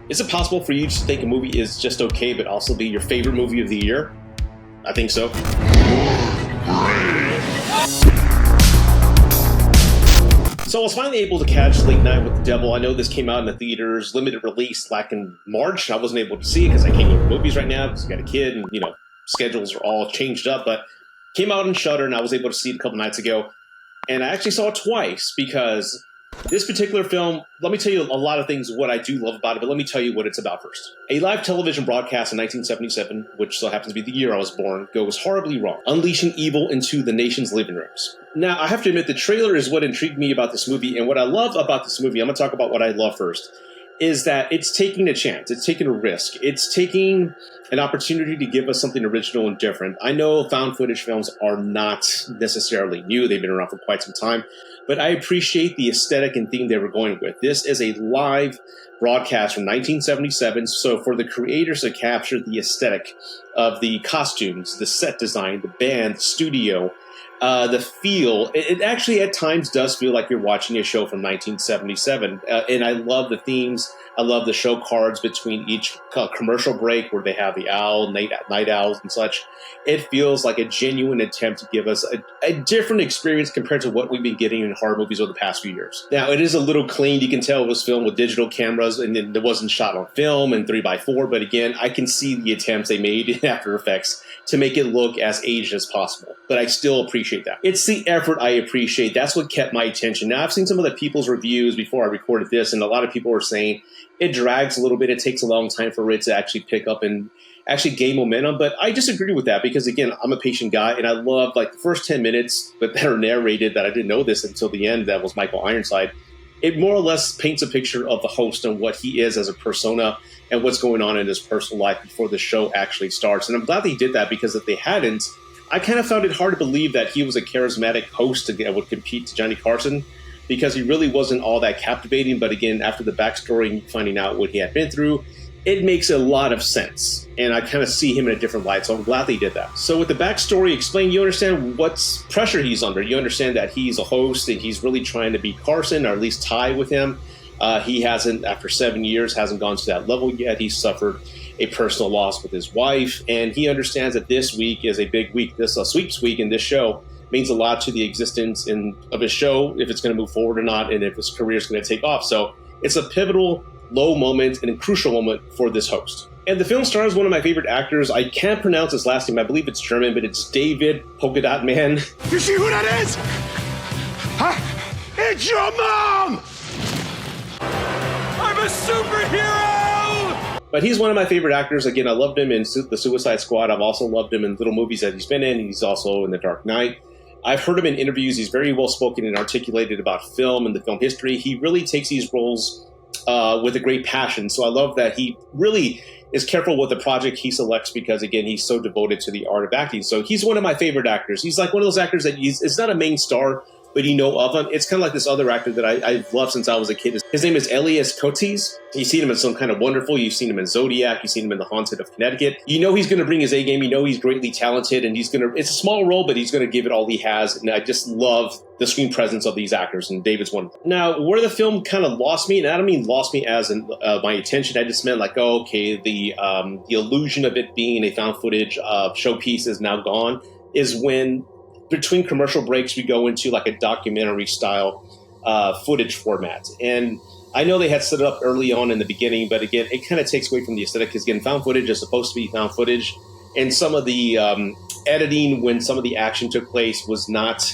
Is it possible for you to think a movie is just okay, but also be your favorite movie of the year? I think so. So I was finally able to catch Late Night with the Devil. I know this came out in the theaters, limited release back in March. I wasn't able to see it because I can't go to movies right now because I got a kid and, schedules are all changed up. But came out in Shudder and I was able to see it a couple nights ago. And I actually saw it twice because this particular film, let me tell you a lot of things what I do love about it, but let me tell you what it's about first. A live television broadcast in 1977, which so happens to be the year I was born, goes horribly wrong, unleashing evil into the nation's living rooms. Now, I have to admit, the trailer is what intrigued me about this movie, and what I love about this movie, I'm going to talk about what I love first, is that it's taking a chance, it's taking a risk, it's taking an opportunity to give us something original and different. I know found footage films are not necessarily new, they've been around for quite some time, but I appreciate the aesthetic and theme they were going with. This is a live broadcast from 1977, so for the creators to capture the aesthetic of the costumes, the set design, the band, the studio, the feel, it actually at times does feel like you're watching a show from 1977. And I love the themes. I love the show cards between each commercial break where they have the owl, night owls and such. It feels like a genuine attempt to give us a different experience compared to what we've been getting in horror movies over the past few years. Now, it is a little clean. You can tell it was filmed with digital cameras and it wasn't shot on film and 3x4. But again, I can see the attempts they made in After Effects to make it look as aged as possible. But I still appreciate that. It's the effort I appreciate. That's what kept my attention. Now, I've seen some of the people's reviews before I recorded this, and a lot of people were saying it drags a little bit. It takes a long time for it to actually pick up and actually gain momentum. But I disagree with that because, again, I'm a patient guy, and I love the first 10 minutes, but that are narrated that I didn't know this until the end. That was Michael Ironside. It more or less paints a picture of the host and what he is as a persona and what's going on in his personal life before the show actually starts. And I'm glad they did that because if they hadn't, I kind of found it hard to believe that he was a charismatic host that would compete to Johnny Carson because he really wasn't all that captivating. But again, after the backstory and finding out what he had been through, it makes a lot of sense. And I kind of see him in a different light. So I'm glad they did that. So with the backstory explained, you understand what pressure he's under. You understand that he's a host and he's really trying to beat Carson or at least tie with him. He hasn't, after 7 years, hasn't gone to that level yet. He's suffered a personal loss with his wife, and he understands that this week is a big week. This sweeps week in this show means a lot to the existence of his show, if it's going to move forward or not, and if his career is going to take off. So it's a pivotal, low moment and a crucial moment for this host. And the film stars one of my favorite actors. I can't pronounce his last name. I believe it's German, but it's David Polka Dot Man. You see who that is? Huh? It's your mom! I'm a superhero! But he's one of my favorite actors. Again, I loved him in The Suicide Squad. I've also loved him in little movies that he's been in. He's also in The Dark Knight. I've heard him in interviews. He's very well spoken and articulated about film and the film history. He really takes these roles with a great passion. So I love that he really is careful with the project he selects because, again, he's so devoted to the art of acting. So he's one of my favorite actors. He's like one of those actors that is not a main star, but you know of him. It's kind of like this other actor that I've loved since I was a kid. His name is Elias Coates. You've seen him in Some Kind of Wonderful. You've seen him in Zodiac. You've seen him in The Haunted of Connecticut. You know he's going to bring his A game. You know he's greatly talented, and it's a small role, but he's going to give it all he has. And I just love the screen presence of these actors, and David's one. Now, where the film kind of lost me, and I don't mean lost me as in my attention. I just meant the illusion of it being a found footage showpiece is now gone, is when between commercial breaks, we go into like a documentary style footage format. And I know they had set it up early on in the beginning, but again, it kind of takes away from the aesthetic because again, found footage is supposed to be found footage. And some of the editing when some of the action took place was not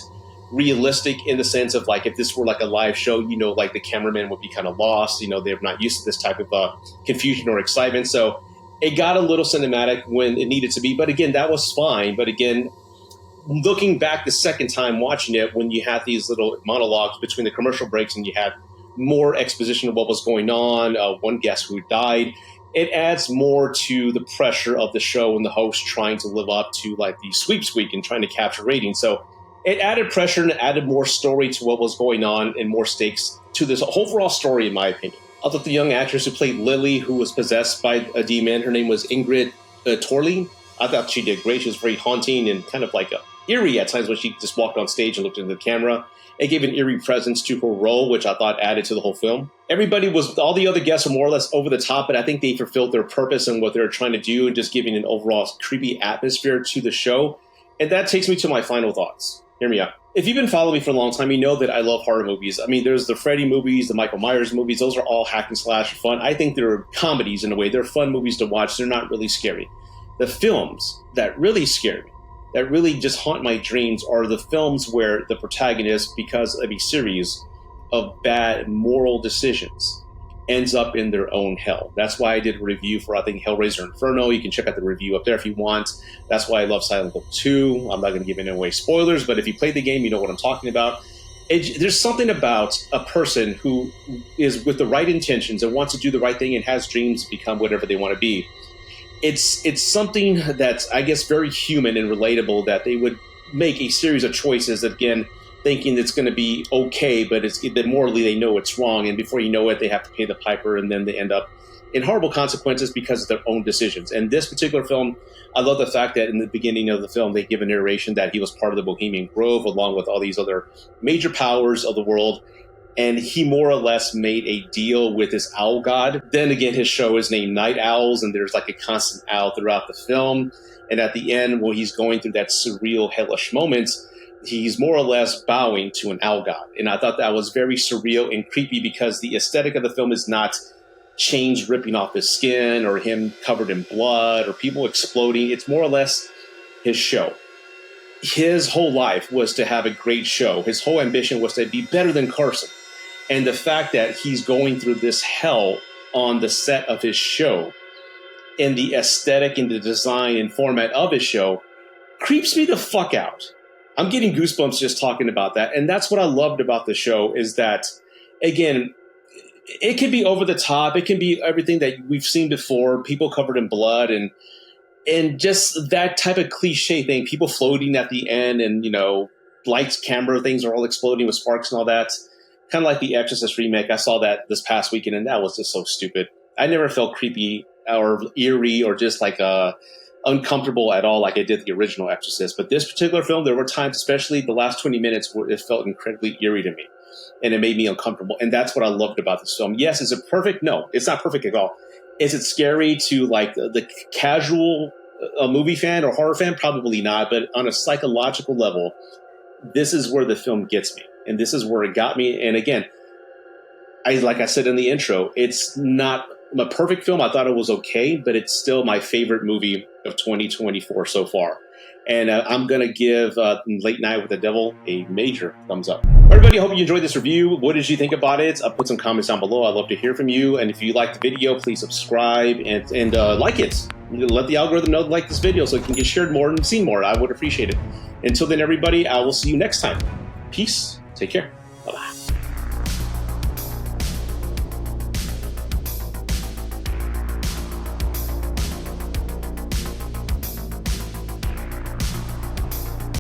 realistic in the sense of like if this were like a live show, like the cameraman would be kind of lost. They're not used to this type of confusion or excitement. So it got a little cinematic when it needed to be. But again, that was fine. But again, looking back the second time watching it, when you had these little monologues between the commercial breaks and you had more exposition of what was going on, one guest who died, it adds more to the pressure of the show and the host trying to live up to like the sweeps week and trying to capture ratings. So it added pressure and added more story to what was going on and more stakes to this overall story, in my opinion. I thought the young actress who played Lily, who was possessed by a demon, her name was Ingrid Torley. I thought she did great. She was very haunting and kind of like eerie at times when she just walked on stage and looked into the camera. It gave an eerie presence to her role, which I thought added to the whole film. All the other guests were more or less over the top, but I think they fulfilled their purpose and what they were trying to do, and just giving an overall creepy atmosphere to the show. And that takes me to my final thoughts. Hear me out. If you've been following me for a long time, you know that I love horror movies. I mean, there's the Freddy movies, the Michael Myers movies. Those are all hack and slash fun. I think they're comedies in a way. They're fun movies to watch. They're not really scary. The films that really scare me, that really just haunt my dreams, are the films where the protagonist, because of a series of bad moral decisions, ends up in their own hell. That's why I did a review for, I think, Hellraiser Inferno. You can check out the review up there if you want. That's why I love Silent Hill 2. I'm not going to give any away spoilers, but if you played the game, you know what I'm talking about. There's something about a person who is with the right intentions and wants to do the right thing and has dreams to become whatever they want to be. It's something that's, I guess, very human and relatable, that they would make a series of choices that, again, thinking it's going to be okay, but that morally they know it's wrong, and before you know it, they have to pay the piper, and then they end up in horrible consequences because of their own decisions. And this particular film, I love the fact that in the beginning of the film, they give a narration that he was part of the Bohemian Grove, along with all these other major powers of the world, and he more or less made a deal with this owl god. Then again, his show is named Night Owls, and there's like a constant owl throughout the film. And at the end, when he's going through that surreal, hellish moment, he's more or less bowing to an owl god. And I thought that was very surreal and creepy, because the aesthetic of the film is not chains ripping off his skin or him covered in blood or people exploding. It's more or less his show. His whole life was to have a great show. His whole ambition was to be better than Carson. And the fact that he's going through this hell on the set of his show, and the aesthetic and the design and format of his show, creeps me the fuck out. I'm getting goosebumps just talking about that. And that's what I loved about the show, is that, again, it can be over the top. It can be everything that we've seen before, people covered in blood and just that type of cliche thing, people floating at the end, and, you know, lights, camera, things are all exploding with sparks and all that. Kind of like the Exorcist remake. I saw that this past weekend, and that was just so stupid. I never felt creepy or eerie or just like uncomfortable at all like I did the original Exorcist. But this particular film, there were times, especially the last 20 minutes, where it felt incredibly eerie to me, and it made me uncomfortable. And that's what I loved about this film. Yes, is it perfect? No, it's not perfect at all. Is it scary to like the casual movie fan or horror fan? Probably not. But on a psychological level, this is where the film gets me, and this is where it got me. And again, like I said in the intro, it's not a perfect film. I thought it was okay, but it's still my favorite movie of 2024 so far. And I'm going to give Late Night with the Devil a major thumbs up. Everybody, I hope you enjoyed this review. What did you think about it? Put some comments down below. I'd love to hear from you. And if you like the video, please subscribe and like it. Let the algorithm know to like this video so it can get shared more and seen more. I would appreciate it. Until then, everybody, I will see you next time. Peace. Take care.